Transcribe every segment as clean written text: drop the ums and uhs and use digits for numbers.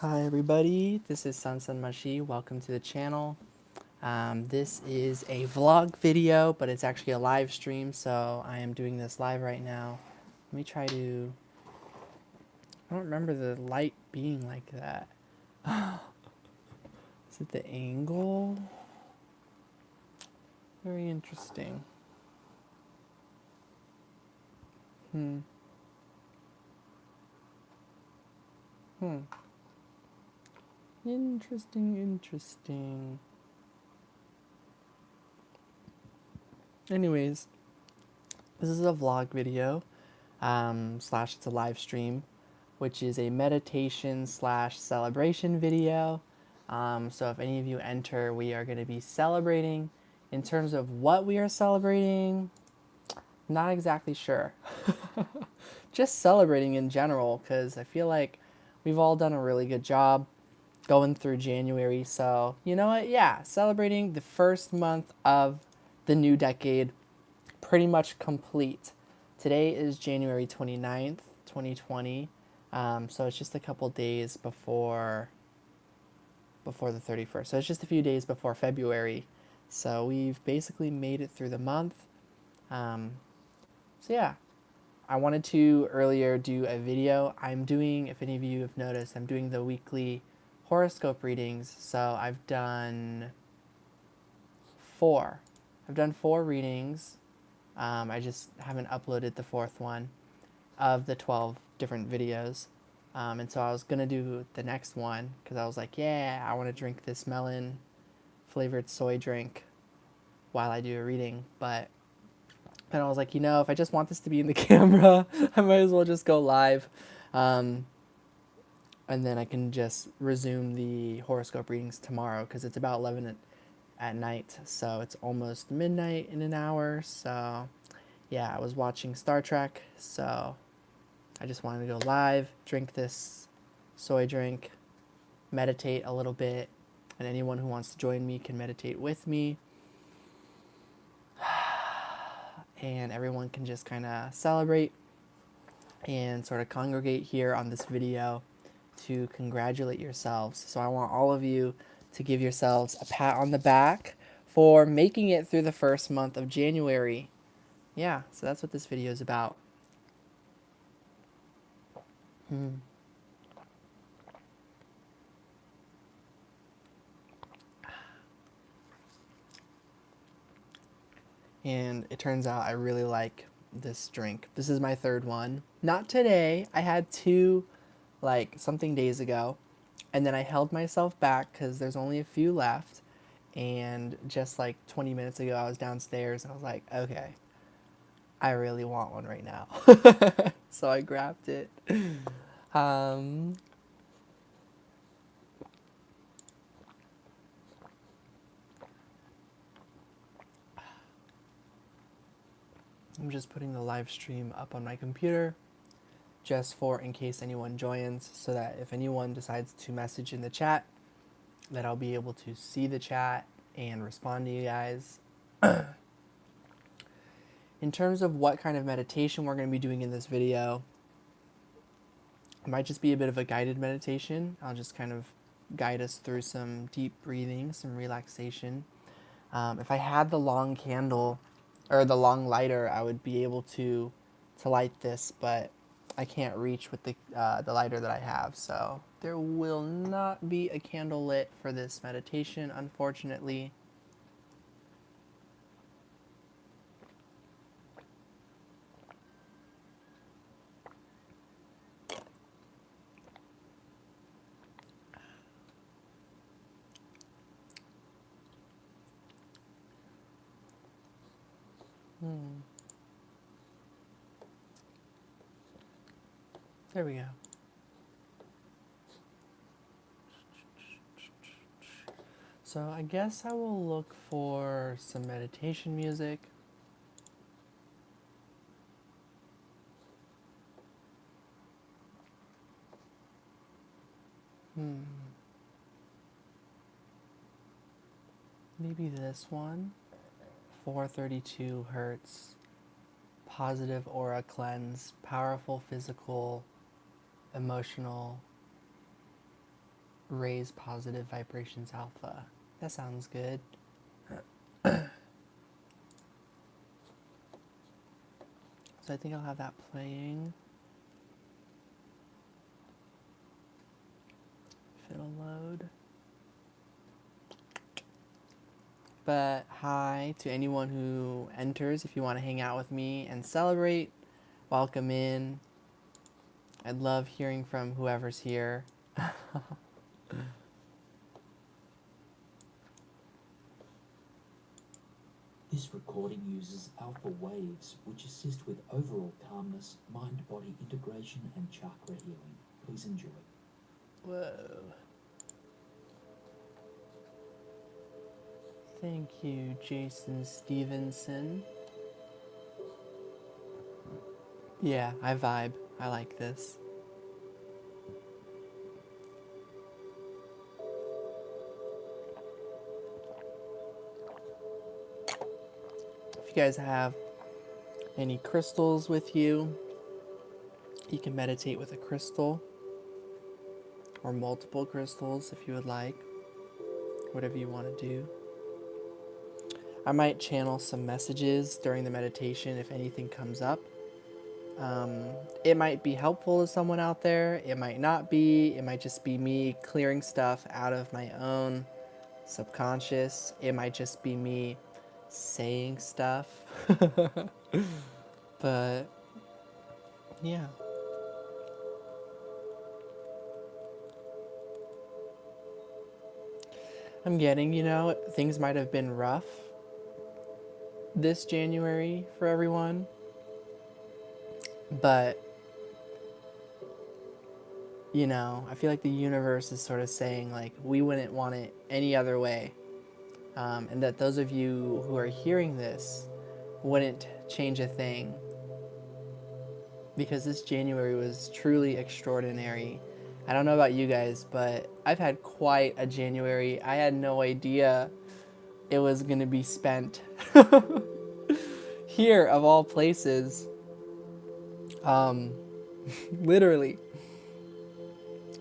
Hi everybody, this is Son Nguyen. Welcome to the channel. This is a vlog video, but it's actually a live stream, so I am doing this live right now. Let me try to... I don't remember the light being like that. Is it the angle? Very interesting. Hmm. Interesting. Anyways, this is a vlog video, slash it's a live stream, which is a meditation slash celebration video. So if any of you enter, we are going to be celebrating. In terms of what we are celebrating, not exactly sure. Just celebrating in general, because I feel like we've all done a really good job going through January. So, you know what? Yeah, celebrating the first month of the new decade, pretty much complete. Today is January 29th, 2020. So it's just a couple days before the 31st. So it's just a few days before February. So we've basically made it through the month. So yeah, I wanted to earlier do a video. I'm doing, if any of you have noticed, I'm doing the weekly horoscope readings. So I've done four. I've done four readings. I just haven't uploaded the fourth one of the 12 different videos. And so I was going to do the next one because I was like, yeah, I want to drink this melon flavored soy drink while I do a reading. But then I was like, if I just want this to be in the camera, I might as well just go live. And then I can just resume the horoscope readings tomorrow because it's about 11 at night. So it's almost midnight in an hour. So yeah, I was watching Star Trek. So I just wanted to go live, drink this soy drink, meditate a little bit, and anyone who wants to join me can meditate with me. And everyone can just kind of celebrate and sort of congregate here on this video to congratulate yourselves. So I want all of you to give yourselves a pat on the back for making it through the first month of January. Yeah, so that's what this video is about. And it turns out I really like this drink. This is my third one. Not today. I had two like something days ago, and then I held myself back because there's only a few left. And just like 20 minutes ago, I was downstairs and I was like, okay, I really want one right now. So I grabbed it. Um, I'm just putting the live stream up on my computer just for in case anyone joins, so that if anyone decides to message in the chat, that I'll be able to see the chat and respond to you guys. In terms of what kind of meditation we're going to be doing in this video, it might just be a bit of a guided meditation. I'll just kind of guide us through some deep breathing, some relaxation. If I had the long candle or the long lighter, I would be able to light this, but I can't reach with the lighter that I have. So there will not be a candle lit for this meditation, unfortunately. There we go. So I guess I will look for some meditation music. Maybe this one. 432 hertz. Positive aura cleanse. Powerful physical, emotional, raise positive vibrations alpha. That sounds good. So I think I'll have that playing. If it'll load. But hi to anyone who enters. If you want to hang out with me and celebrate, welcome in. I'd love hearing from whoever's here. This recording uses alpha waves, which assist with overall calmness, mind-body integration, and chakra healing. Please enjoy. Whoa. Thank you, Jason Stevenson. Yeah, I vibe. I like this. If you guys have any crystals with you, you can meditate with a crystal or multiple crystals if you would like. Whatever you want to do. I might channel some messages during the meditation if anything comes up. It might be helpful to someone out there. It might not be. It might just be me clearing stuff out of my own subconscious. It might just be me saying stuff. But yeah. I'm getting, things might have been rough this January for everyone. But, I feel like the universe is sort of saying, like, we wouldn't want it any other way. And that those of you who are hearing this wouldn't change a thing. Because this January was truly extraordinary. I don't know about you guys, but I've had quite a January. I had no idea it was going to be spent here, of all places. Literally.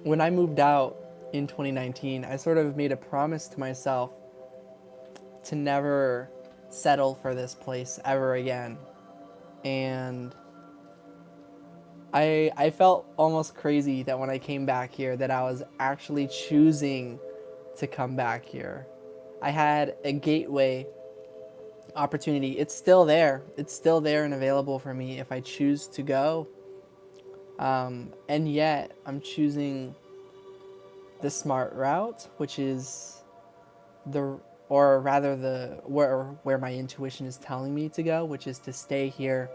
When I moved out in 2019, I sort of made a promise to myself to never settle for this place ever again. And I felt almost crazy that when I came back here that I was actually choosing to come back here. I had a gateway opportunity. It's still there. It's still there and available for me if I choose to go. And yet I'm choosing the smart route, which is where my intuition is telling me to go, which is to stay here.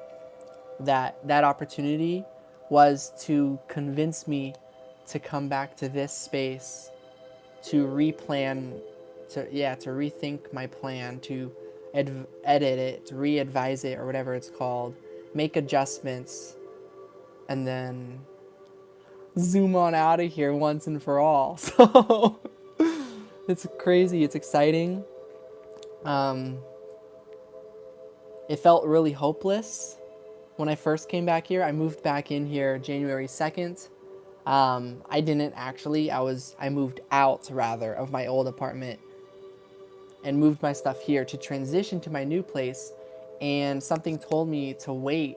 That opportunity was to convince me to come back to this space, to replan, to rethink my plan, to edit it, to re-advise it, or whatever it's called, make adjustments, and then zoom on out of here once and for all. So it's crazy. It's exciting. It felt really hopeless when I first came back here. I moved back in here January 2nd. I didn't actually. I moved out, rather, of my old apartment and moved my stuff here to transition to my new place. And something told me to wait.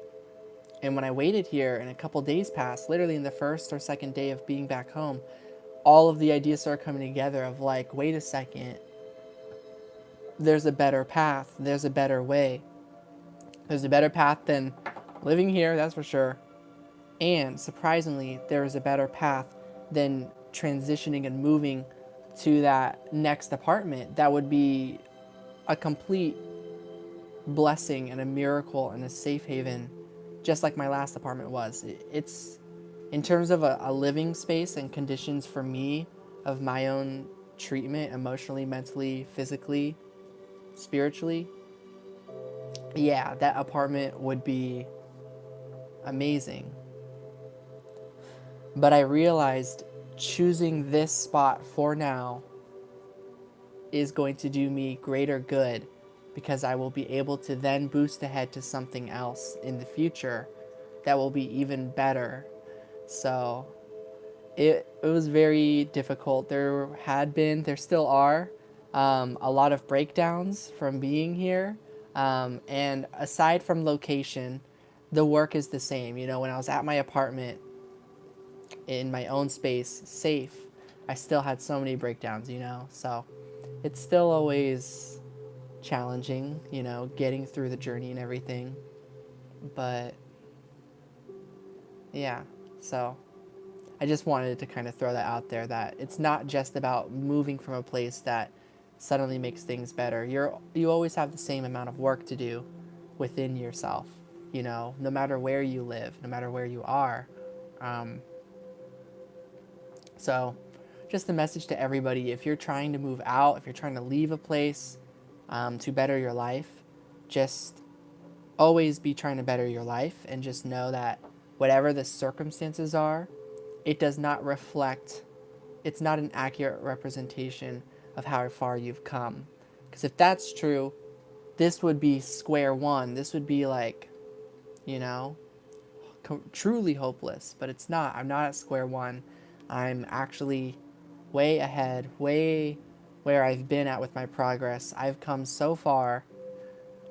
And when I waited here and a couple days passed, literally in the first or second day of being back home, all of the ideas started coming together of like, wait a second, there's a better path. There's a better way. There's a better path than living here, that's for sure. And surprisingly, there is a better path than transitioning and moving to that next apartment. That would be a complete blessing and a miracle and a safe haven, just like my last apartment was. It's, in terms of a living space and conditions for me of my own treatment, emotionally, mentally, physically, spiritually, yeah, that apartment would be amazing. But I realized choosing this spot for now is going to do me greater good, because I will be able to then boost ahead to something else in the future that will be even better. So it was very difficult. There still are, a lot of breakdowns from being here. And aside from location, the work is the same. You know, when I was at my apartment in my own space, safe, I still had so many breakdowns, you know? So it's still always challenging, you know, getting through the journey and everything. But yeah, so I just wanted to kind of throw that out there that it's not just about moving from a place that suddenly makes things better. You always have the same amount of work to do within yourself, you know, no matter where you live, no matter where you are. Um, so just a message to everybody, if you're trying to move out, if you're trying to leave a place to better your life, just always be trying to better your life and just know that whatever the circumstances are, it does not reflect, it's not an accurate representation of how far you've come. Because if that's true, this would be square one. This would be like, you know, truly hopeless. But it's not. I'm not at square one. I'm actually way ahead, way where I've been at with my progress. I've come so far.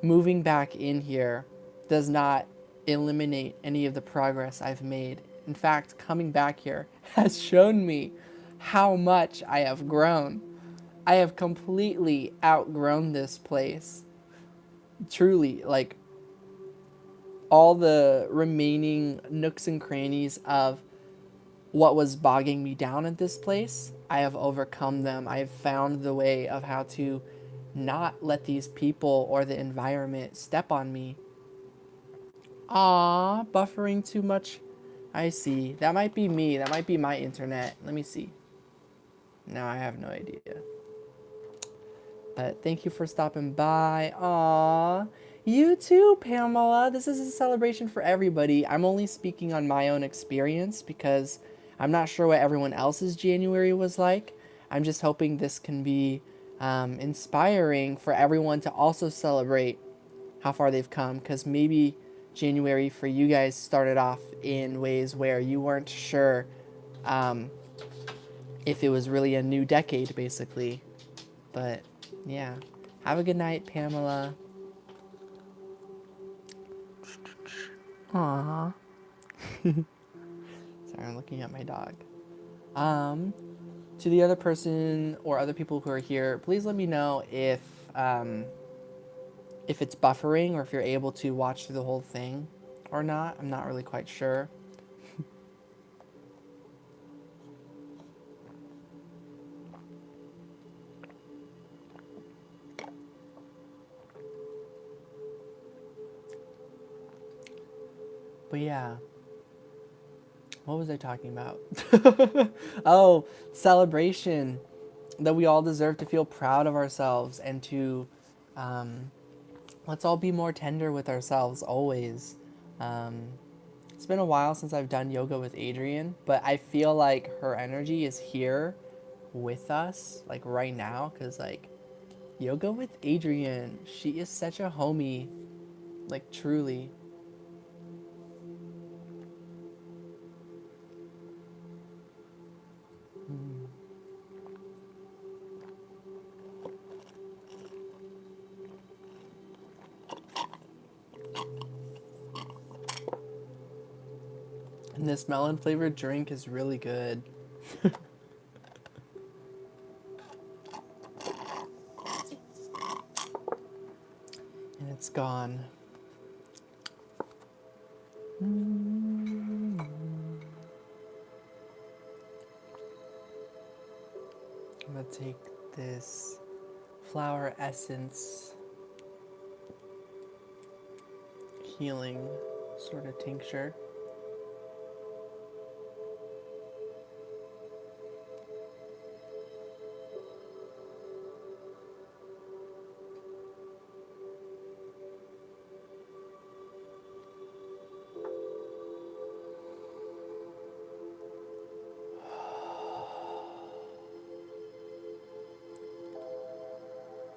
Moving back in here does not eliminate any of the progress I've made. In fact, coming back here has shown me how much I have grown. I have completely outgrown this place. Truly, like all the remaining nooks and crannies of what was bogging me down at this place, I have overcome them. I have found the way of how to not let these people or the environment step on me. Ah, buffering too much. I see. That might be me. That might be my internet. Let me see. No, I have no idea. But thank you for stopping by. Aw. You too, Pamela. This is a celebration for everybody. I'm only speaking on my own experience because I'm not sure what everyone else's January was like. I'm just hoping this can be inspiring for everyone to also celebrate how far they've come, because maybe January for you guys started off in ways where you weren't sure um, if it was really a new decade, basically. But yeah, have a good night, Pamela. Aww. Sorry, I'm looking at my dog. Um, to the other person or other people who are here, please let me know um, if it's buffering or if you're able to watch through the whole thing or not. I'm not really quite sure. But yeah, what was I talking about? Oh, celebration. That we all deserve to feel proud of ourselves and to um, let's all be more tender with ourselves always. Um, it's been a while since I've done yoga with Adrienne, but I feel like her energy is here with us, like right now, because like yoga with Adrienne, she is such a homie, like truly. And this melon flavored drink is really good. And it's gone. I'm gonna take this flower essence healing sort of tincture.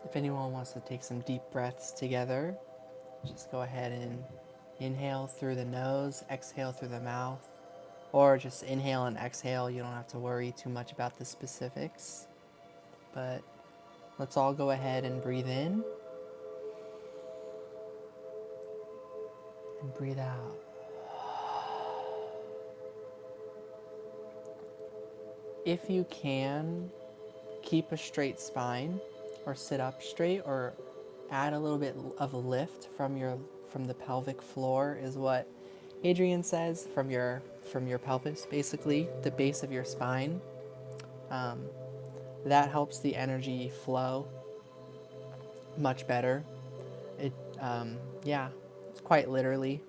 If anyone wants to take some deep breaths together, just go ahead and inhale through the nose, exhale through the mouth, or just inhale and exhale. You don't have to worry too much about the specifics. But let's all go ahead and breathe in and breathe out. If you can, keep a straight spine or sit up straight, or add a little bit of a lift from the pelvic floor is what Adrian says, from your pelvis, basically the base of your spine. That helps the energy flow much better. It yeah, it's quite literally,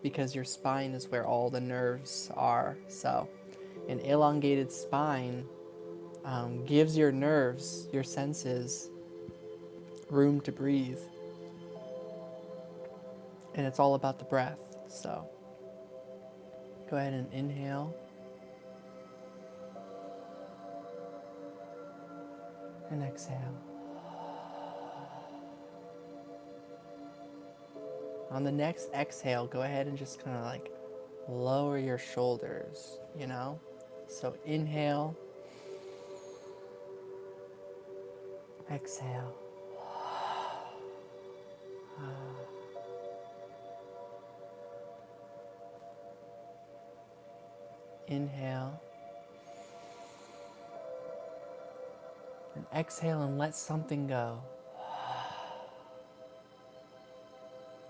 because your spine is where all the nerves are. So an elongated spine gives your nerves, your senses, room to breathe. And it's all about the breath. So go ahead and inhale and exhale. On the next exhale, go ahead and just kind of like lower your shoulders, you know? So inhale, exhale. Inhale and exhale, and let something go.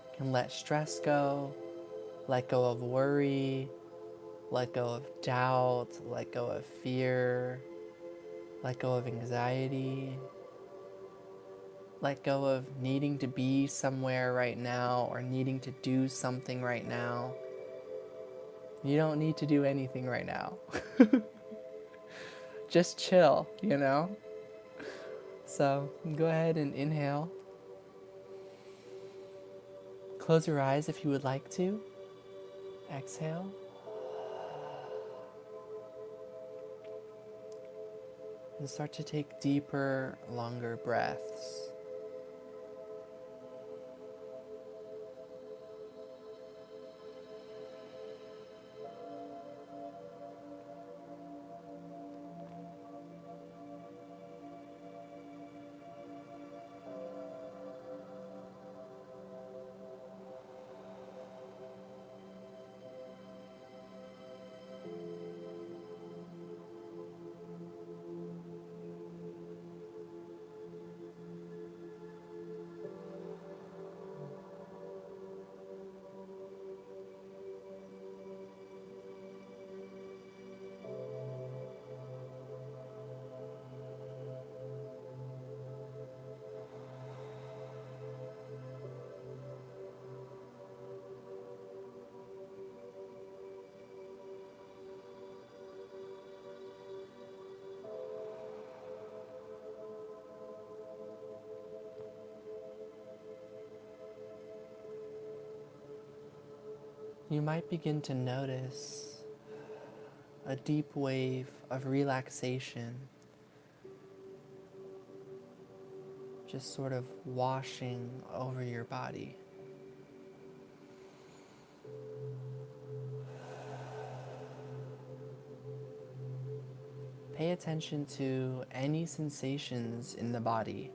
You can let stress go, let go of worry, let go of doubt, let go of fear, let go of anxiety, let go of needing to be somewhere right now or needing to do something right now. You don't need to do anything right now. Just chill, you know? So go ahead and inhale. Close your eyes if you would like to. Exhale. And start to take deeper, longer breaths. You might begin to notice a deep wave of relaxation just sort of washing over your body. Pay attention to any sensations in the body.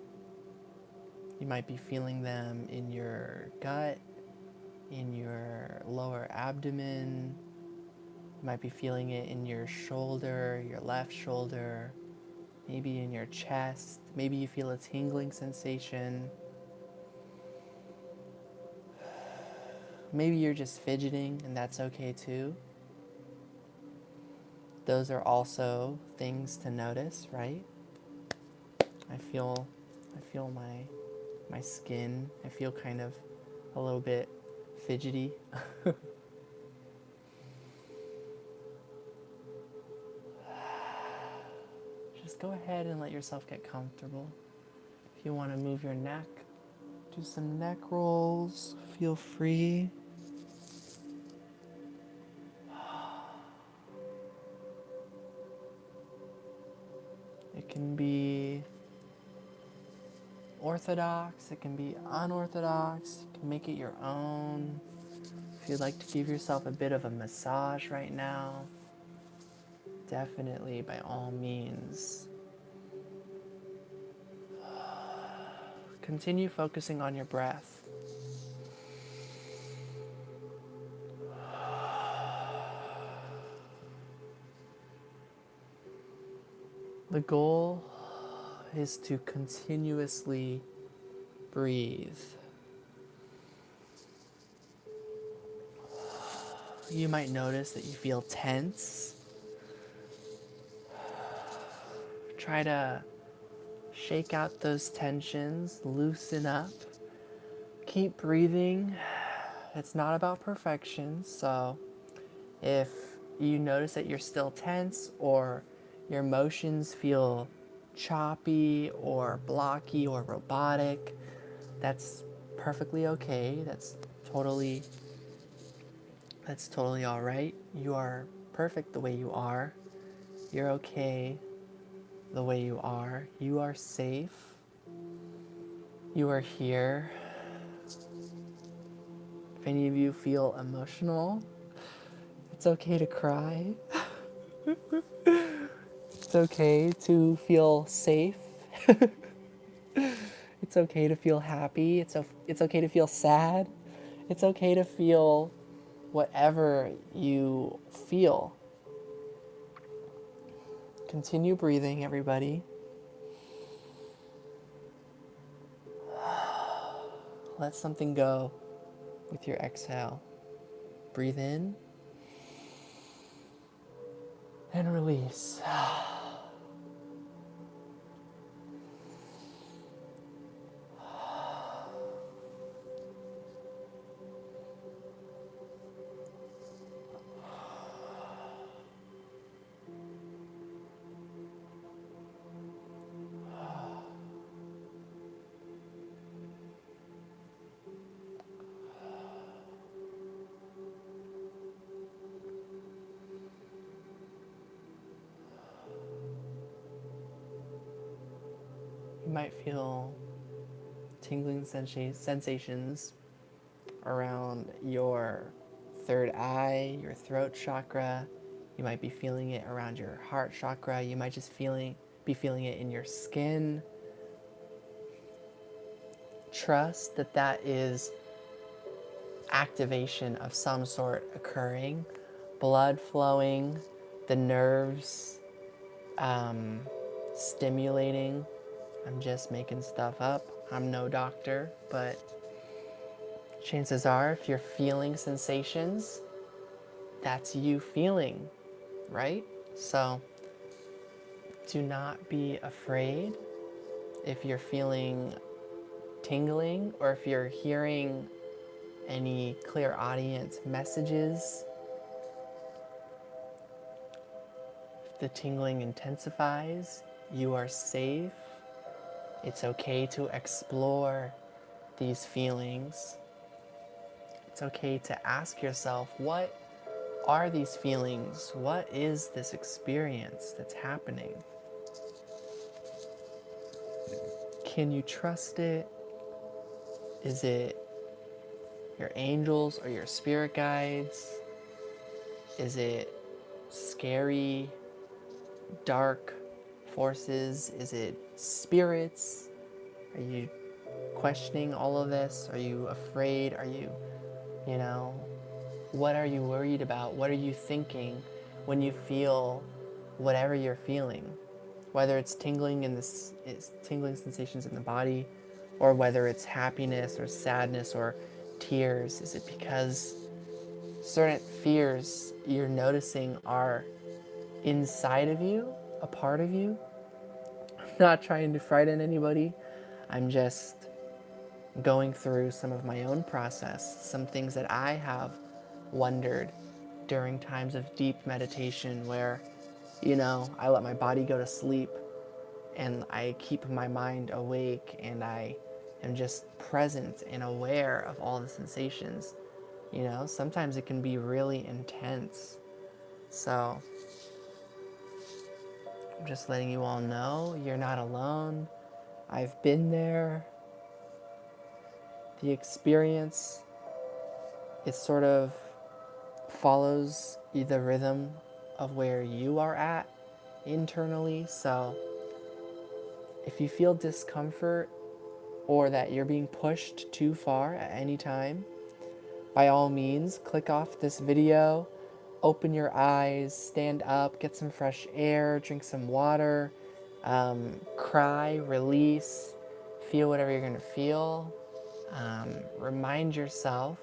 You might be feeling them in your gut, in your lower abdomen. You might be feeling it in your shoulder, your left shoulder, maybe in your chest. Maybe you feel a tingling sensation. Maybe you're just fidgeting, and that's okay too. Those are also things to notice, right? I feel my skin. I feel kind of a little bit fidgety. Just go ahead and let yourself get comfortable. If you want to move your neck, do some neck rolls. Feel free. It can be orthodox, it can be unorthodox. You can make it your own. you'd like to give yourself a bit of a massage right now, definitely, by all means. Continue focusing on your breath. The goal is to continuously breathe. You might notice that you feel tense. Try to shake out those tensions, loosen up, keep breathing. It's not about perfection, so if you notice that you're still tense or your motions feel choppy or blocky or robotic, that's perfectly okay. Totally that's totally all right. You are perfect the way you are. You're okay the way you are. You are safe. You are here. If any of you feel emotional, it's okay to cry. It's okay to feel safe. It's okay to feel happy. It's okay to feel sad. It's okay to feel whatever you feel. Continue breathing, everybody. Let something go with your exhale. Breathe in and release. You might feel tingling sensations around your third eye, your throat chakra. You might be feeling it around your heart chakra. You might just be feeling it in your skin. Trust that that is activation of some sort occurring, blood flowing, the nerves stimulating. I'm just making stuff up. I'm no doctor, but chances are if you're feeling sensations, that's you feeling, right? So do not be afraid if you're feeling tingling or if you're hearing any clear audience messages. If the tingling intensifies, you are safe. It's okay to explore these feelings. It's okay to ask yourself, what are these feelings? What is this experience that's happening? Can you trust it? Is it your angels or your spirit guides? Is it scary, dark forces? Is it spirits? Are you questioning all of this? Are you afraid? Are you, you know, what are you worried about? What are you thinking when you feel whatever you're feeling? Whether it's it's tingling sensations in the body, or whether it's happiness or sadness or tears. Is it because certain fears you're noticing are inside of you, a part of you? I'm not trying to frighten anybody. I'm just going through some of my own process, some things that I have wondered during times of deep meditation where, I let my body go to sleep and I keep my mind awake and I am just present and aware of all the sensations. Sometimes it can be really intense. So I'm just letting you all know you're not alone. I've been there. The experience it sort of follows the rhythm of where you are at internally. So if you feel discomfort or that you're being pushed too far at any time, by all means, click off this video, open your eyes, stand up, get some fresh air, drink some water, cry, release, feel whatever you're going to feel. Remind yourself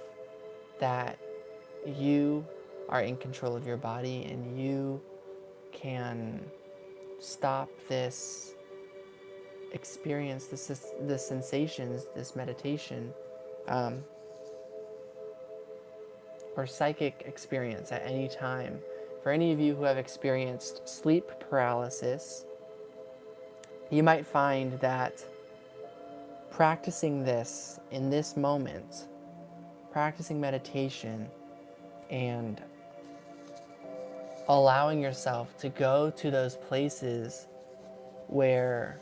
that you are in control of your body and you can stop this experience, the sensations, this meditation, or psychic experience at any time. For any of you who have experienced sleep paralysis, you might find that practicing this in this moment, practicing meditation and allowing yourself to go to those places where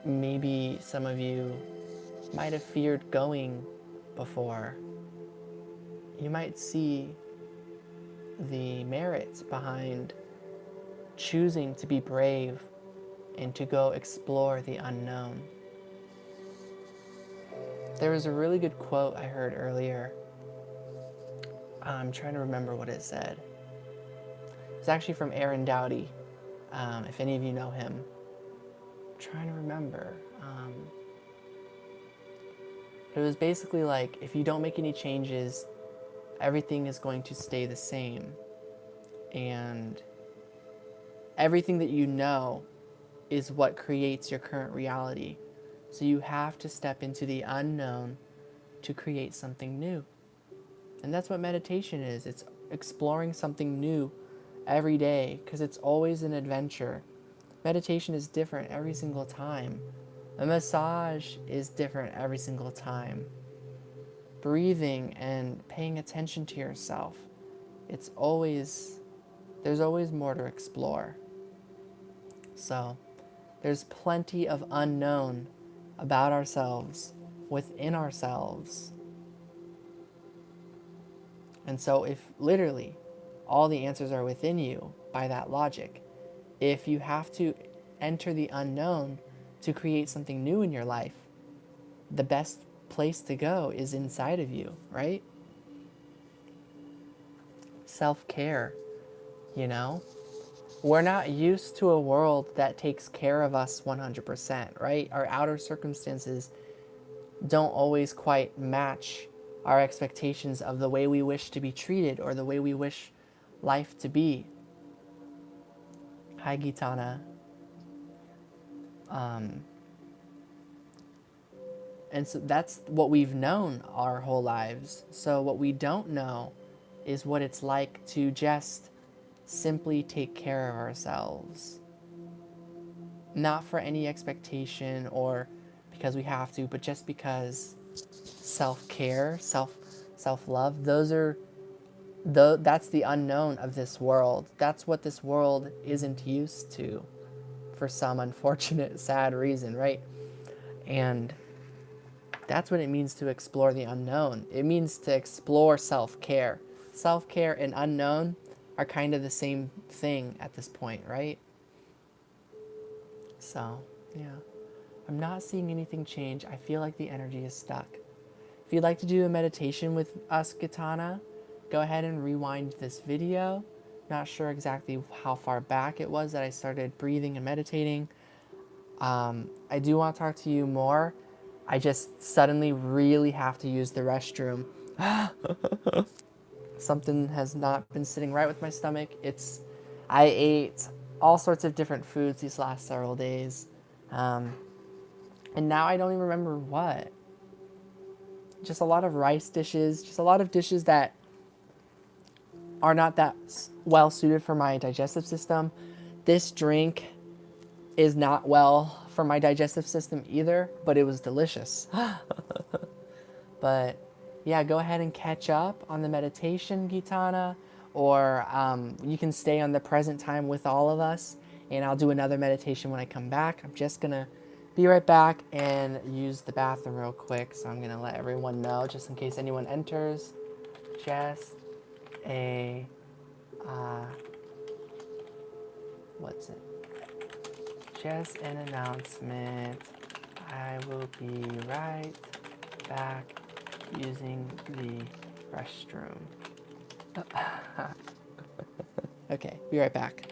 maybe some of you might have feared going before, you might see the merits behind choosing to be brave and to go explore the unknown. There was a really good quote I heard earlier. I'm trying to remember what it said. It's actually from Aaron Doughty, if any of you know him. I'm trying to remember. It was basically like, if you don't make any changes, everything is going to stay the same. And everything that you know is what creates your current reality. So you have to step into the unknown to create something new. And that's what meditation is. It's exploring something new every day because it's always an adventure. Meditation is different every single time. A massage is different every single time. Breathing and paying attention to yourself. There's always more to explore. So there's plenty of unknown about ourselves, within ourselves. And so if literally all the answers are within you by that logic, if you have to enter the unknown to create something new in your life, the best place to go is inside of you, right? Self-care, you know? We're not used to a world that takes care of us 100%, right? Our outer circumstances don't always quite match our expectations of the way we wish to be treated or the way we wish life to be. Hi, Gitana. And so that's what we've known our whole lives. So what we don't know is what it's like to just simply take care of ourselves. Not for any expectation or because we have to, but just because self-care, self-love, that's the unknown of this world. That's what this world isn't used to for some unfortunate, sad reason, right? And that's what it means to explore the unknown. It means to explore self-care. Self-care and unknown are kind of the same thing at this point, right? So, yeah. I'm not seeing anything change. I feel like the energy is stuck. If you'd like to do a meditation with us, Gitana, go ahead and rewind this video. Not sure exactly how far back it was that I started breathing and meditating. I do want to talk to you more. I just suddenly really have to use the restroom. Something has not been sitting right with my stomach. I ate all sorts of different foods these last several days. And now I don't even remember what. Just a lot of rice dishes, just a lot of dishes that are not that well suited for my digestive system. This drink is not well for my digestive system either, but it was delicious. But yeah, go ahead and catch up on the meditation, Gitana, or you can stay on the present time with all of us, and I'll do another meditation when I come back. I'm just gonna be right back and use the bathroom real quick. So I'm gonna let everyone know, just in case anyone enters. Just a what's it? Just an announcement. I will be right back using the restroom. Okay, be right back.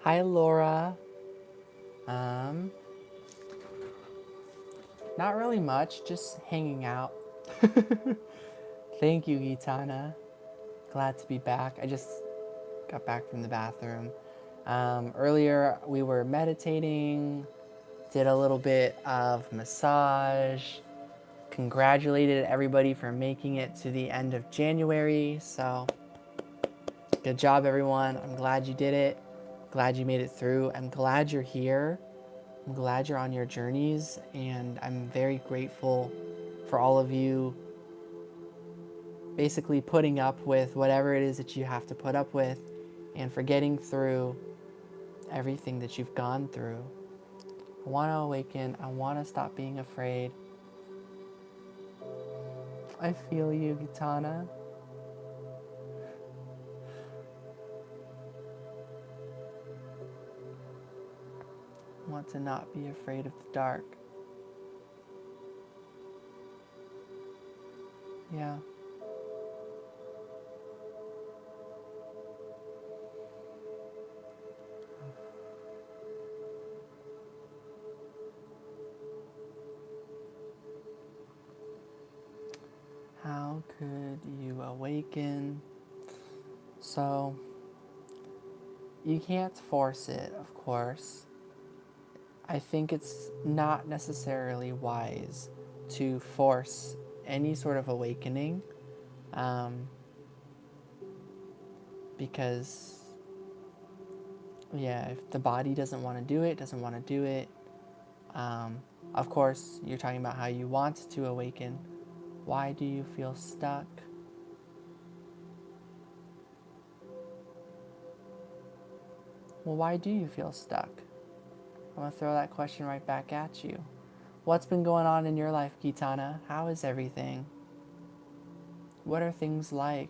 Hi, Laura. Um, Not really much, just hanging out. Thank you, Gitana. Glad to be back. I just got back from the bathroom. Earlier, we were meditating, did a little bit of massage, congratulated everybody for making it to the end of January. So, good job, everyone. I'm glad you did it. Glad you made it through. I'm glad you're here. I'm glad you're on your journeys, and I'm very grateful for all of you basically putting up with whatever it is that you have to put up with and for getting through everything that you've gone through. I want to awaken. I want to stop being afraid. I feel you, Gitana. want to not be afraid of the dark. Yeah. How could you awaken? So, you can't force it, of course. I think it's not necessarily wise to force any sort of awakening, um, because, yeah, if the body doesn't want to do it, doesn't want to do it. Um, of course, you're talking about how you want to awaken. Why do you feel stuck? Well, why do you feel stuck? I'm going to throw that question right back at you. What's been going on in your life, Kitana? How is everything? What are things like?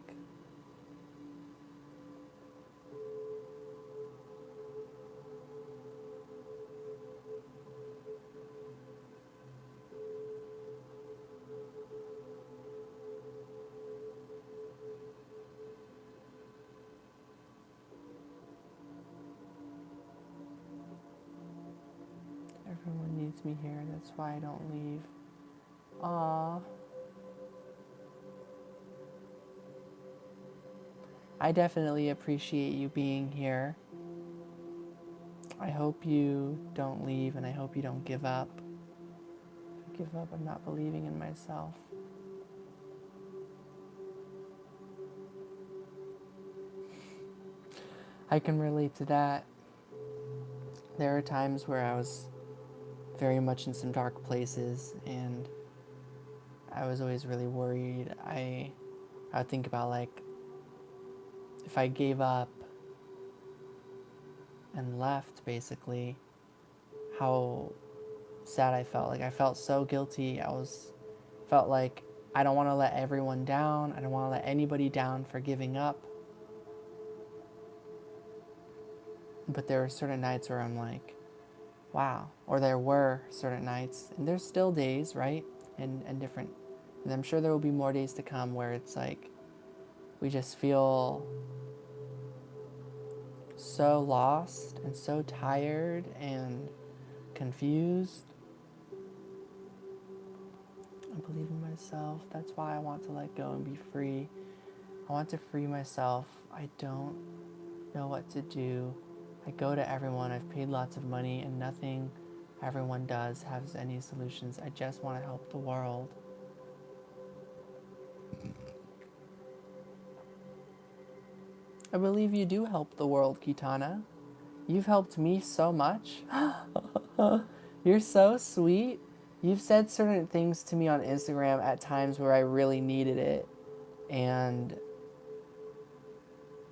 Everyone needs me here. That's why I don't leave. Aww. I definitely appreciate you being here. I hope you don't leave, and I hope you don't give up. If you give up, I'm not believing in myself. I can relate to that. There are times where I was very much in some dark places, and I was always really worried. I would think about, like, if I gave up and left, basically, how sad I felt. Like, I felt so guilty. Felt like I don't want to let everyone down. I don't want to let anybody down for giving up. But there were certain nights where I'm like, wow. Or there were certain nights, and there's still days, right? And different. And I'm sure there will be more days to come where it's like, we just feel so lost and so tired and confused. I believe in myself. That's why I want to let go and be free. I want to free myself. I don't know what to do. I go to everyone. I've paid lots of money, and nothing everyone does has any solutions. I just want to help the world. I believe you do help the world, Kitana. You've helped me so much. You're so sweet. You've said certain things to me on Instagram at times where I really needed it. And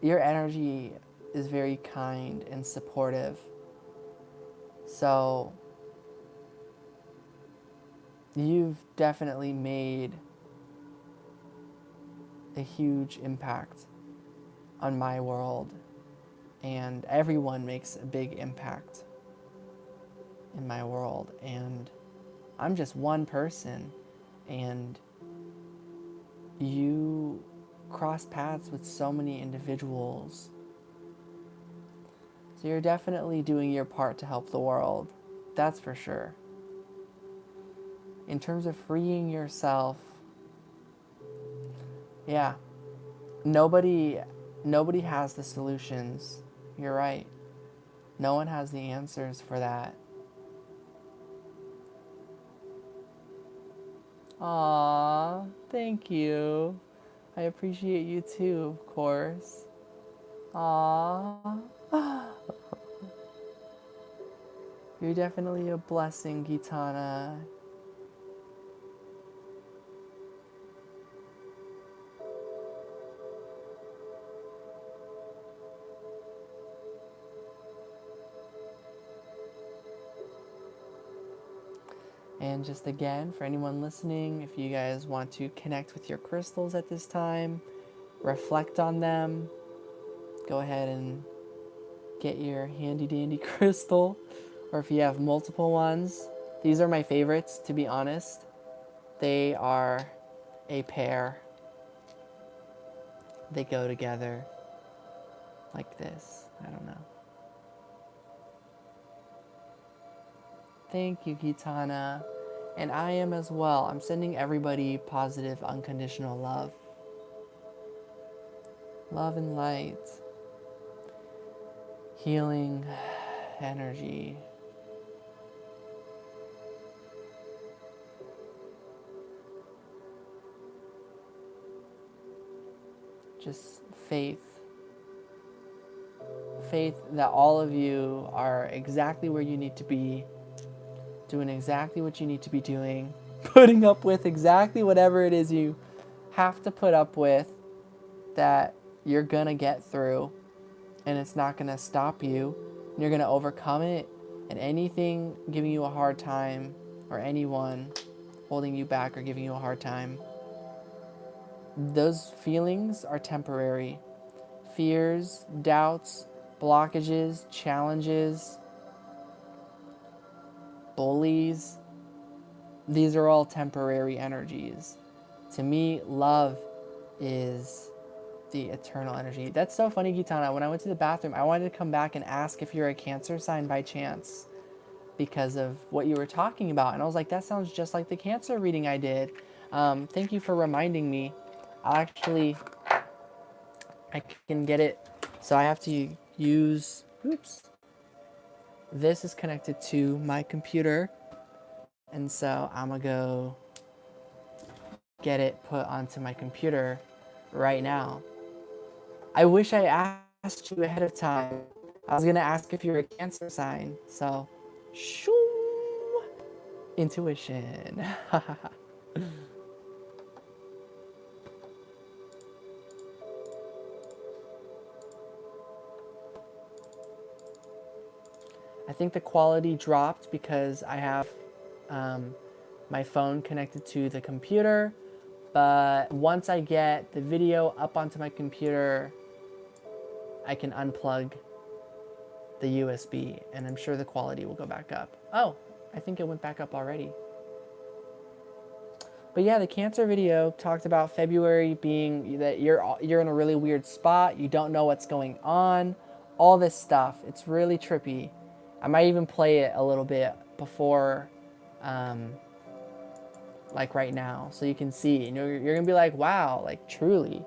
your energy is very kind and supportive. So you've definitely made a huge impact on my world. And everyone makes a big impact in my world. And I'm just one person. And you cross paths with so many individuals. So you're definitely doing your part to help the world. That's for sure. In terms of freeing yourself, yeah, nobody has the solutions. You're right. No one has the answers for that. Aww, thank you. I appreciate you too, of course. Aww. You're definitely a blessing, Gitana. And just again, for anyone listening, if you guys want to connect with your crystals at this time, reflect on them, go ahead and get your handy dandy crystal or if you have multiple ones, these are my favorites, to be honest. They are a pair. They go together like this. I don't know. Thank you, Gitana. And I am as well. I'm sending everybody positive, unconditional love. Love and light. Healing energy. Just faith. Faith that all of you are exactly where you need to be, doing exactly what you need to be doing, putting up with exactly whatever it is you have to put up with, that you're gonna get through, and it's not gonna stop you. You're gonna overcome it, and anything giving you a hard time, or anyone holding you back or giving you a hard time, those feelings are temporary. Fears, doubts, blockages, challenges, bullies, these are all temporary energies. To me, love is the eternal energy. That's so funny, Gitana. When I went to the bathroom, I wanted to come back and ask if you're a Cancer sign by chance because of what you were talking about. And I was like, that sounds just like the Cancer reading I did. Thank you for reminding me. Actually, I can get it. So I have to use, oops. This is connected to my computer. And so I'm going to go get it put onto my computer right now. I wish I asked you ahead of time. I was going to ask if you're a Cancer sign. So, shoo, intuition. I think the quality dropped because I have my phone connected to the computer. But once I get the video up onto my computer, I can unplug the USB, and I'm sure the quality will go back up. Oh, I think it went back up already. But yeah, the Cancer video talked about February being that you're in a really weird spot. You don't know what's going on. All this stuff. It's really trippy. I might even play it a little bit before, like right now, so you can see. And you're gonna be like, wow, like truly.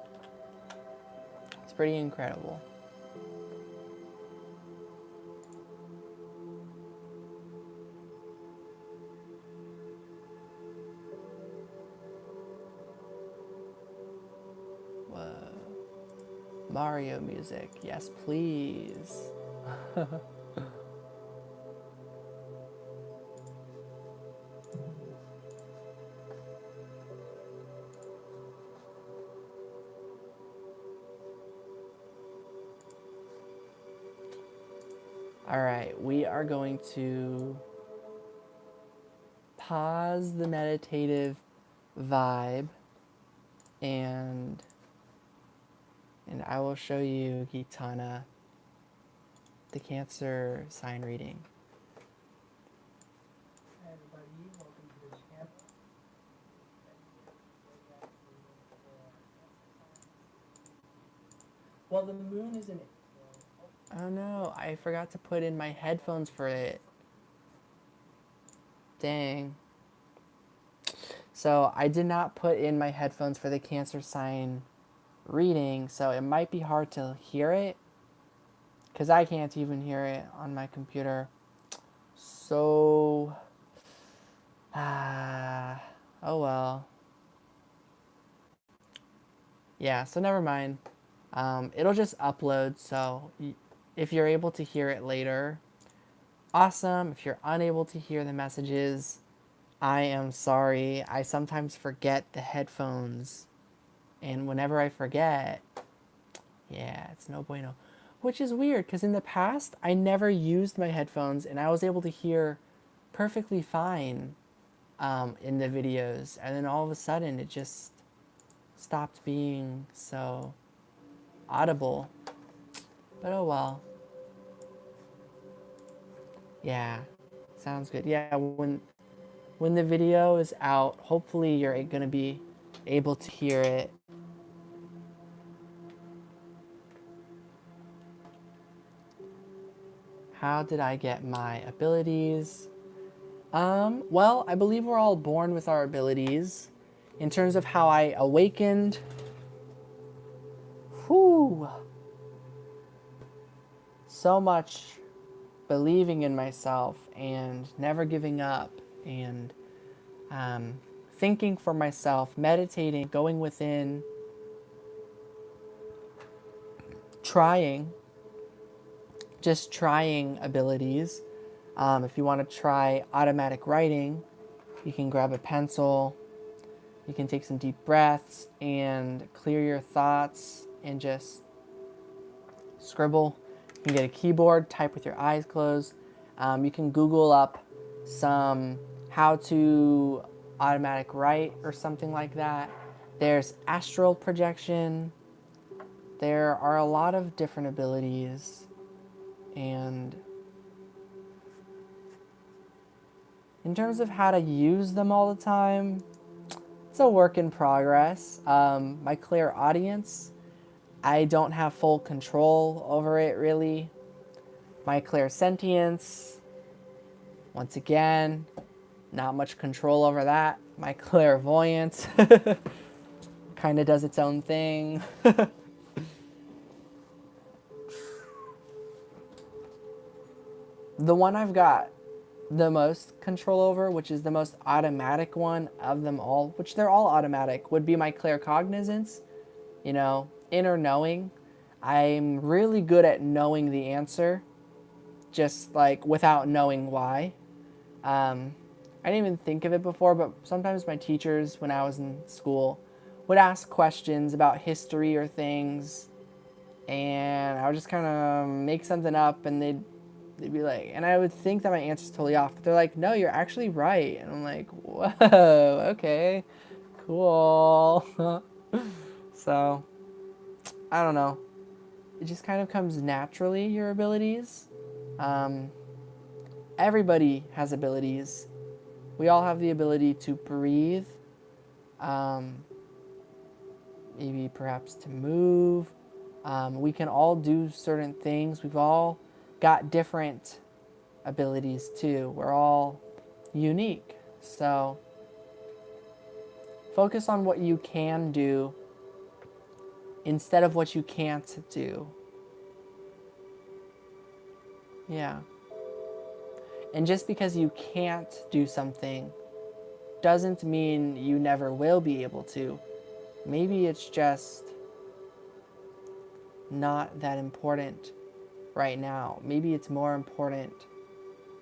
It's pretty incredible. Whoa. Mario music. Yes, please. All right, we are going to pause the meditative vibe, and I will show you, Gitana, the Cancer sign reading. Hi everybody, welcome to the channel. Well, the moon is in it. Oh no, I forgot to put in my headphones for it. Dang. So I did not put in my headphones for the Cancer sign reading, so it might be hard to hear it, because I can't even hear it on my computer. So, oh well. Yeah, so never mind. It'll just upload, so if you're able to hear it later, awesome. If you're unable to hear the messages, I am sorry. I sometimes forget the headphones, and whenever I forget, yeah, it's no bueno. Which is weird, because in the past, I never used my headphones, and I was able to hear perfectly fine in the videos, and then all of a sudden, it just stopped being so audible. But oh well. Yeah, sounds good. Yeah, when the video is out, hopefully you're gonna be able to hear it. How did I get my abilities? Well, I believe we're all born with our abilities. In terms of how I awakened, whew, so much believing in myself and never giving up and thinking for myself, meditating, going within, trying, just trying abilities. If you want to try automatic writing, you can grab a pencil, you can take some deep breaths and clear your thoughts and just scribble. You can get a keyboard, type with your eyes closed. You can Google up some how to automatic write or something like that. There's astral projection. There are a lot of different abilities, and in terms of how to use them all the time, it's a work in progress. My clairaudience, I don't have full control over it really. My clairsentience, once again, not much control over that. My clairvoyance kind of does its own thing. The one I've got the most control over, which is the most automatic one of them all, which they're all automatic, would be my claircognizance, inner knowing. I'm really good at knowing the answer, just like without knowing why. I didn't even think of it before, but sometimes my teachers, when I was in school, would ask questions about history or things, and I would just kind of make something up, and they'd be like, and I would think that my answer's totally off, but they're like, no, you're actually right, and I'm like, whoa, okay, cool. So, I don't know. It just kind of comes naturally, your abilities. Um, Everybody has abilities. We all have the ability to breathe, um, maybe perhaps to move. We can all do certain things. We've all got different abilities too. We're all unique. So focus on what you can do instead of what you can't do. Yeah. And just because you can't do something doesn't mean you never will be able to. Maybe it's just not that important right now. Maybe it's more important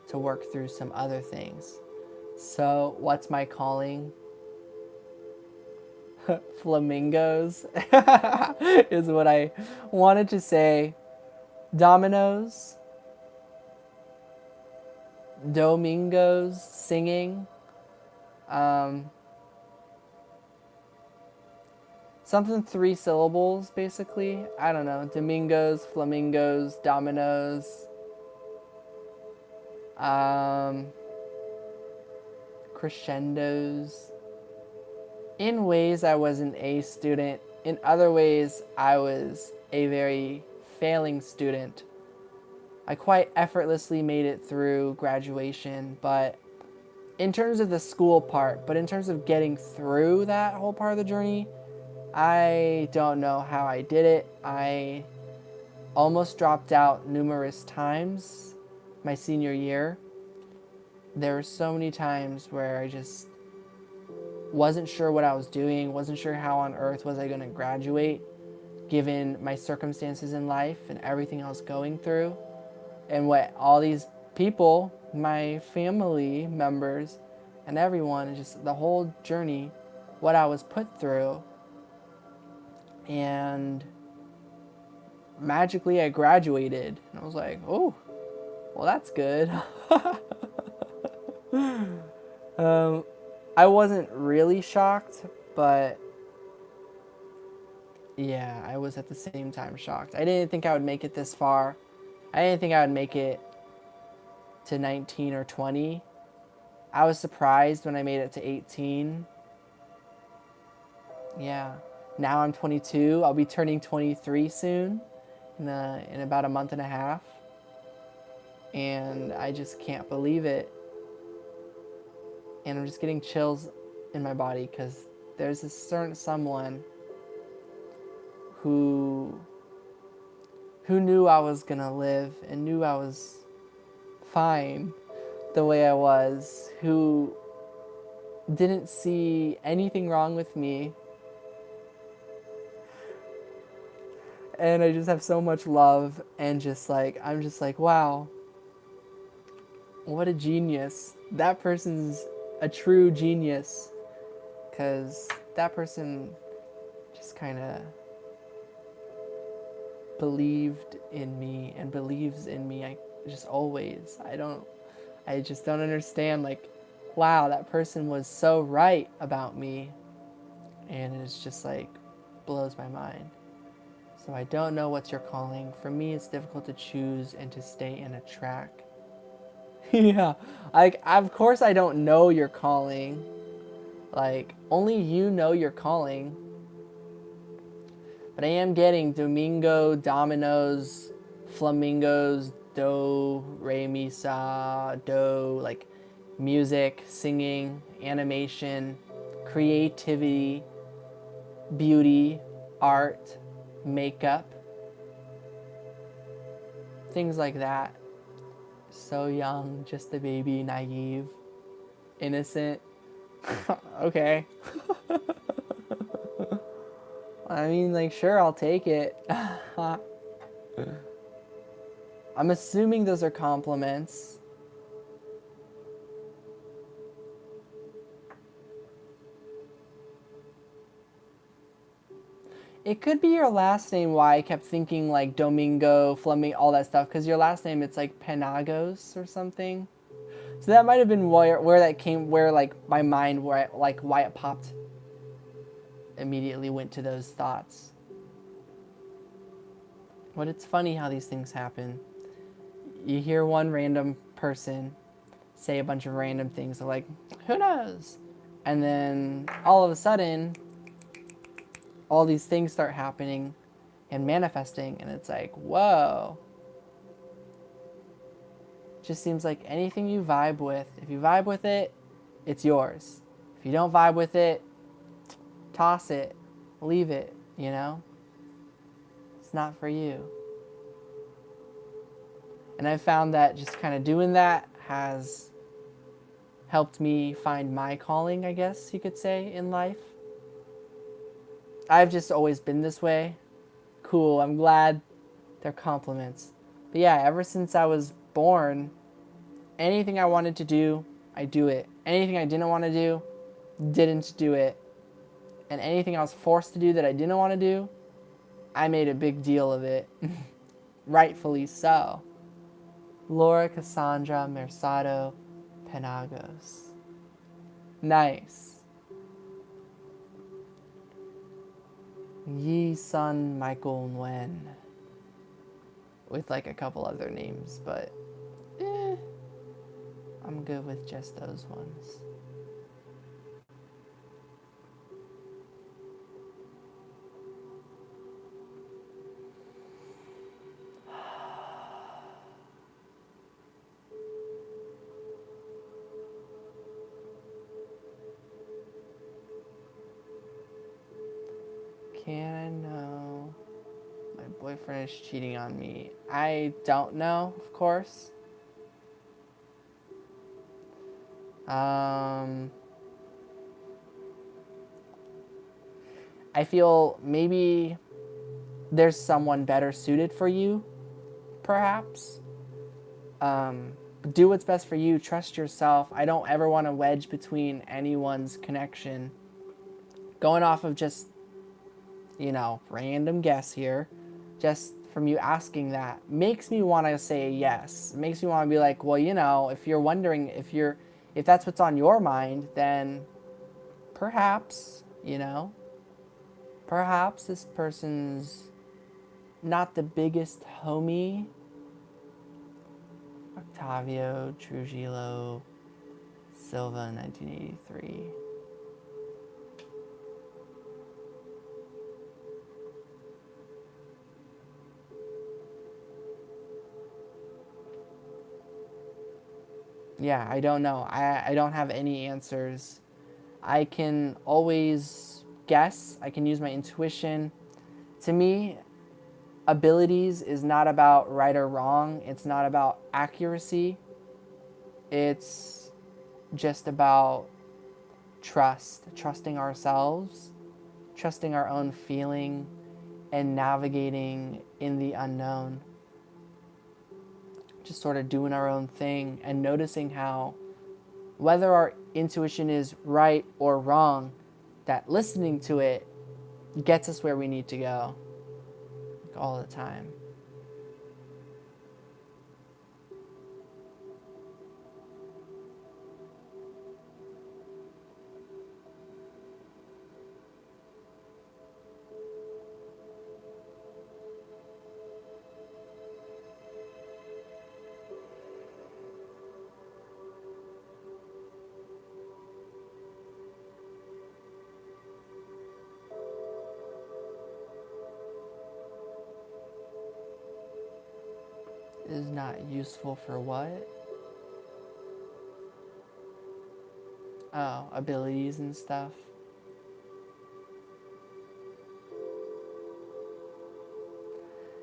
to work through some other things. So, what's my calling? Flamingos is what I wanted to say. Dominoes, domingos, singing, um, something 3 syllables basically. I don't know. Domingos, flamingos, dominoes, um, crescendos. In ways, I was an A student. In other ways, I was a very failing student. I quite effortlessly made it through graduation, but in terms of the school part, but in terms of getting through that whole part of the journey, I don't know how I did it. I almost dropped out numerous times my senior year. There were so many times where I just wasn't sure what I was doing, wasn't sure how on earth was I going to graduate given my circumstances in life and everything I was going through and what all these people, my family members and everyone, just the whole journey, what I was put through. And magically I graduated and I was like, oh, well, that's good. I wasn't really shocked, but yeah, I was at the same time shocked. I didn't think I would make it this far. I didn't think I would make it to 19 or 20. I was surprised when I made it to 18. Yeah. Now I'm 22. I'll be turning 23 soon, in about a month and a half. And I just can't believe it. And I'm just getting chills in my body because there's a certain someone who knew I was gonna live and knew I was fine the way I was, who didn't see anything wrong with me. And I just have so much love and just like, I'm just like, wow, what a genius. That person's a true genius because that person just kind of believed in me and believes in me. I just always, I just don't understand, like, wow, that person was so right about me. And it's just like, blows my mind. So I don't know what's your calling. For me, it's difficult to choose and to stay in a track. Yeah, like, of course I don't know your calling. Like, only you know your calling. But I am getting Domingo, Dominoes, Flamingos, Do, Re, Mi, Sa, Do, like music, singing, animation, creativity, beauty, art, makeup, things like that. So young, just a baby, naive, innocent. Okay. I mean, like, sure, I'll take it. I'm assuming those are compliments. It could be your last name, why I kept thinking like Domingo, Fleming, all that stuff, because your last name, it's like Penagos or something. So that might have been where that came, where like my mind, where like why it popped, immediately went to those thoughts. But it's funny how these things happen. You hear one random person say a bunch of random things, they're like, who knows? And then all of a sudden, all these things start happening and manifesting, and it's like, whoa. Just seems like anything you vibe with, if you vibe with it, it's yours. If you don't vibe with it, toss it, leave it, you know? It's not for you. And I've found that just kind of doing that has helped me find my calling, I guess you could say, in life. I've just always been this way. Cool, I'm glad they're compliments. But yeah, ever since I was born, anything I wanted to do, I do it. Anything I didn't want to do, didn't do it. And anything I was forced to do that I didn't want to do, I made a big deal of it. Rightfully so. Laura Cassandra Mersado Penagos. Nice. Yi Son Nguyen. With like a couple other names, but I'm good with just those ones. Can I know my boyfriend is cheating on me? I don't know, of course. I feel maybe there's someone better suited for you, perhaps. Do what's best for you. Trust yourself. I don't ever want to wedge between anyone's connection. Going off of just, random guess here, just from you asking that, makes me want to say yes. It makes me want to be like, well, if you're wondering if that's what's on your mind, then perhaps, perhaps this person's not the biggest homie, Octavio Trujillo Silva, 1983. Yeah, I don't know. I don't have any answers. I can always guess. I can use my intuition. To me, abilities is not about right or wrong. It's not about accuracy. It's just about trust, trusting ourselves, trusting our own feeling, and navigating in the unknown. Just sort of doing our own thing and noticing how, whether our intuition is right or wrong, that listening to it gets us where we need to go, like, all the time. Is not useful for what? Oh, abilities and stuff.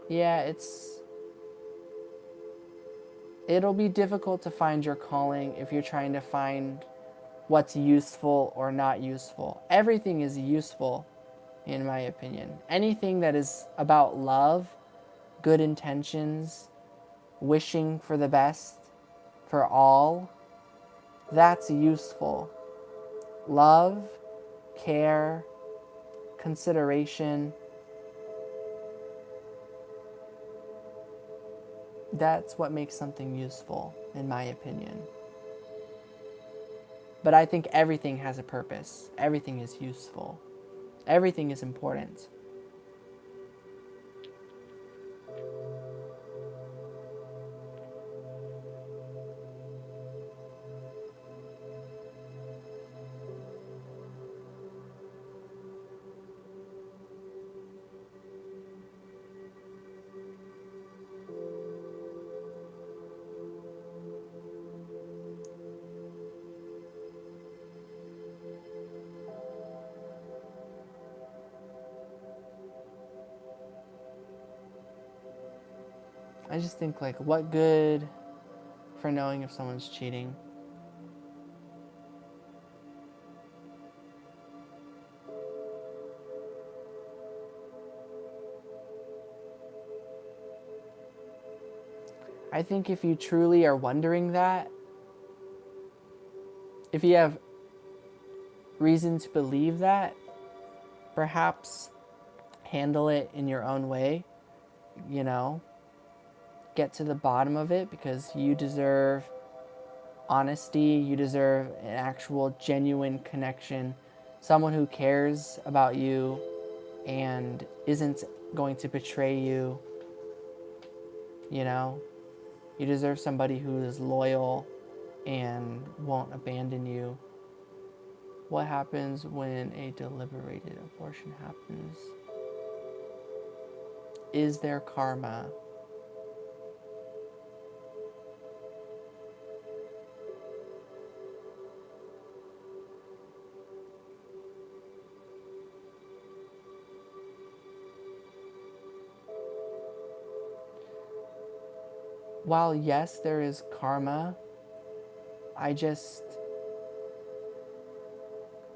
Yeah, it'll be difficult to find your calling if you're trying to find what's useful or not useful. Everything is useful, in my opinion. Anything that is about love, good intentions, wishing for the best for all, that's useful. Love, care, consideration, that's what makes something useful, in my opinion. But I think everything has a purpose. Everything is useful. Everything is important. I just think, like, what good for knowing if someone's cheating? I think if you truly are wondering that, if you have reason to believe that, perhaps handle it in your own way, you know? Get to the bottom of it, because you deserve honesty, you deserve an actual genuine connection, someone who cares about you and isn't going to betray you, you know? You deserve somebody who is loyal and won't abandon you. What happens when a deliberated abortion happens? Is there karma? While yes, there is karma,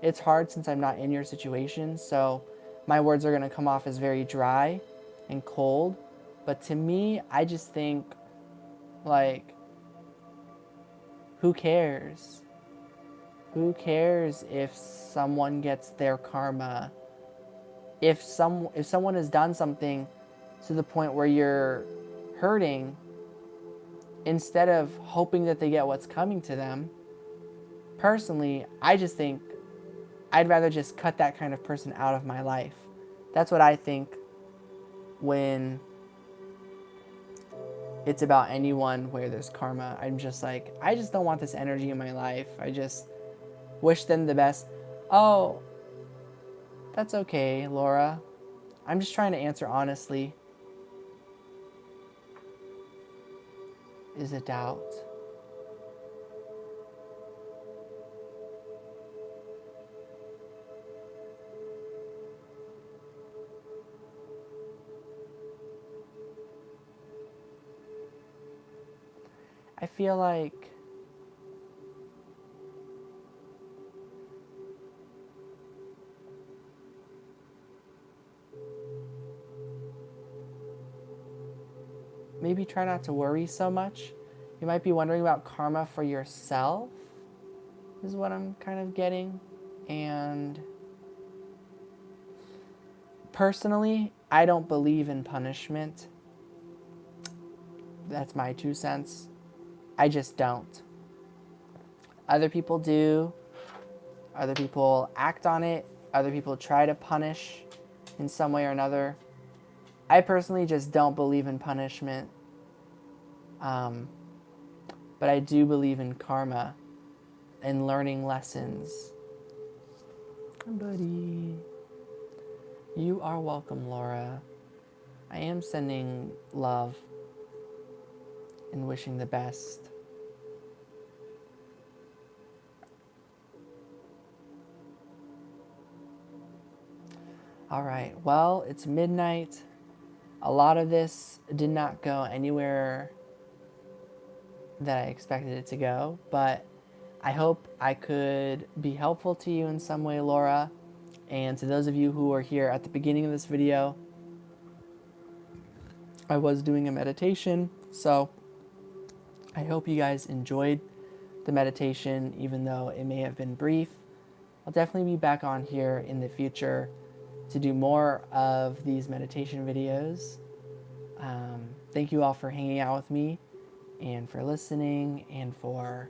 it's hard since I'm not in your situation, so my words are going to come off as very dry and cold. But to me, I just think, like, who cares? Who cares if someone gets their karma? If someone has done something to the point where you're hurting, instead of hoping that they get what's coming to them, personally, I just think I'd rather just cut that kind of person out of my life. That's what I think when it's about anyone where there's karma. I'm just like, I just don't want this energy in my life. I just wish them the best. Oh, that's okay, Laura. I'm just trying to answer honestly. Is a doubt. I feel like maybe try not to worry so much. You might be wondering about karma for yourself, is what I'm kind of getting. And personally, I don't believe in punishment. That's my 2 cents. I just don't. Other people do. Other people act on it. Other people try to punish in some way or another. I personally just don't believe in punishment. But I do believe in karma and learning lessons. Buddy. You are welcome, Laura. I am sending love and wishing the best. All right, well, it's midnight. A lot of this did not go anywhere that I expected it to go, but I hope I could be helpful to you in some way, Laura. And to those of you who are here at the beginning of this video, I was doing a meditation, so I hope you guys enjoyed the meditation, even though it may have been brief. I'll definitely be back on here in the future to do more of these meditation videos. Thank you all for hanging out with me and for listening and for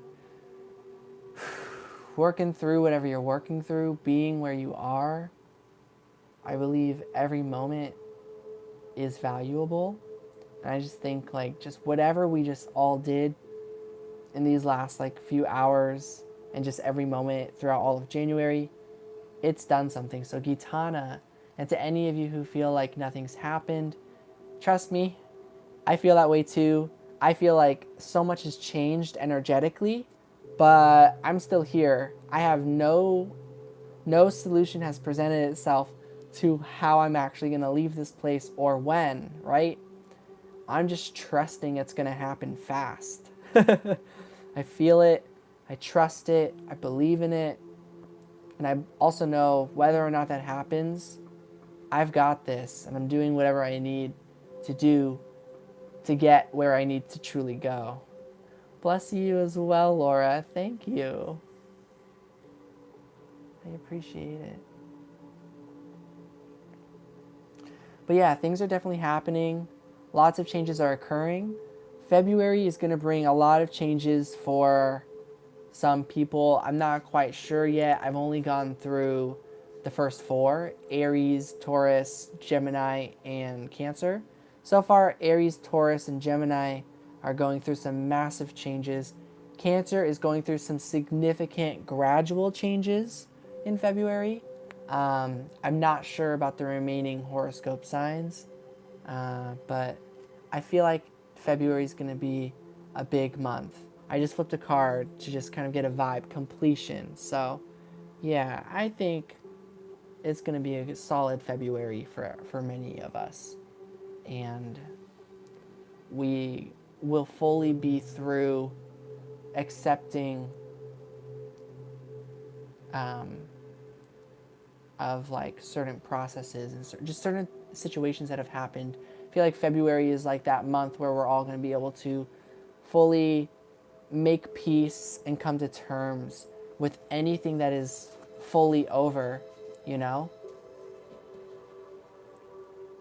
working through whatever you're working through, being where you are. I believe every moment is valuable. And I just think like just whatever we just all did in these last like few hours and just every moment throughout all of January, it's done something. So Gitana, and to any of you who feel like nothing's happened, trust me, I feel that way too. I feel like so much has changed energetically, but I'm still here. I have no solution has presented itself to how I'm actually going to leave this place or when, right? I'm just trusting it's going to happen fast. I feel it. I trust it. I believe in it. And I also know whether or not that happens, I've got this and I'm doing whatever I need to do to get where I need to truly go. Bless you as well, Laura. Thank you. I appreciate it. But yeah, things are definitely happening. Lots of changes are occurring. February is going to bring a lot of changes for some people. I'm not quite sure yet. I've only gone through the first 4, Aries, Taurus, Gemini, and Cancer. So far, Aries, Taurus, and Gemini are going through some massive changes. Cancer is going through some significant gradual changes in February. I'm not sure about the remaining horoscope signs, but I feel like February is going to be a big month. I just flipped a card to just kind of get a vibe, completion. So, yeah, I think it's going to be a solid February for many of us. And we will fully be through accepting of like certain processes and just certain situations that have happened. I feel like February is like that month where we're all going to be able to fully make peace and come to terms with anything that is fully over, you know?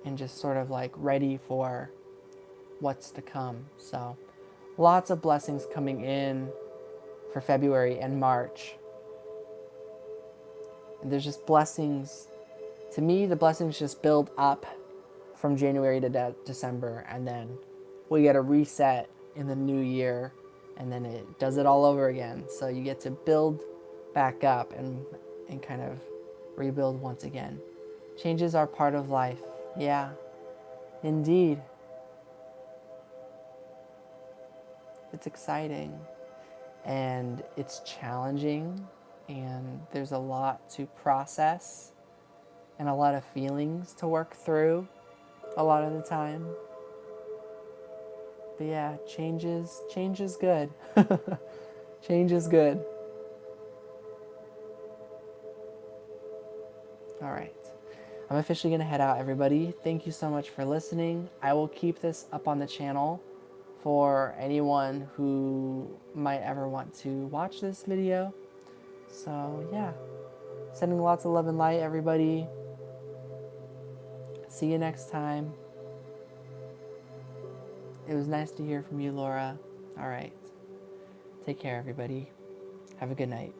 And just sort of like ready for what's to come. So lots of blessings coming in for February and March. And there's just blessings. To me, the blessings just build up from January to December, and then we get a reset in the new year, and then it does it all over again. So you get to build back up and kind of rebuild once again. Changes are part of life. Yeah, indeed. It's exciting and it's challenging, and there's a lot to process and a lot of feelings to work through a lot of the time. But yeah, change is good. Change is good. All right. I'm officially going to head out, everybody. Thank you so much for listening. I will keep this up on the channel for anyone who might ever want to watch this video. So, yeah. Sending lots of love and light, everybody. See you next time. It was nice to hear from you, Laura. All right. Take care, everybody. Have a good night.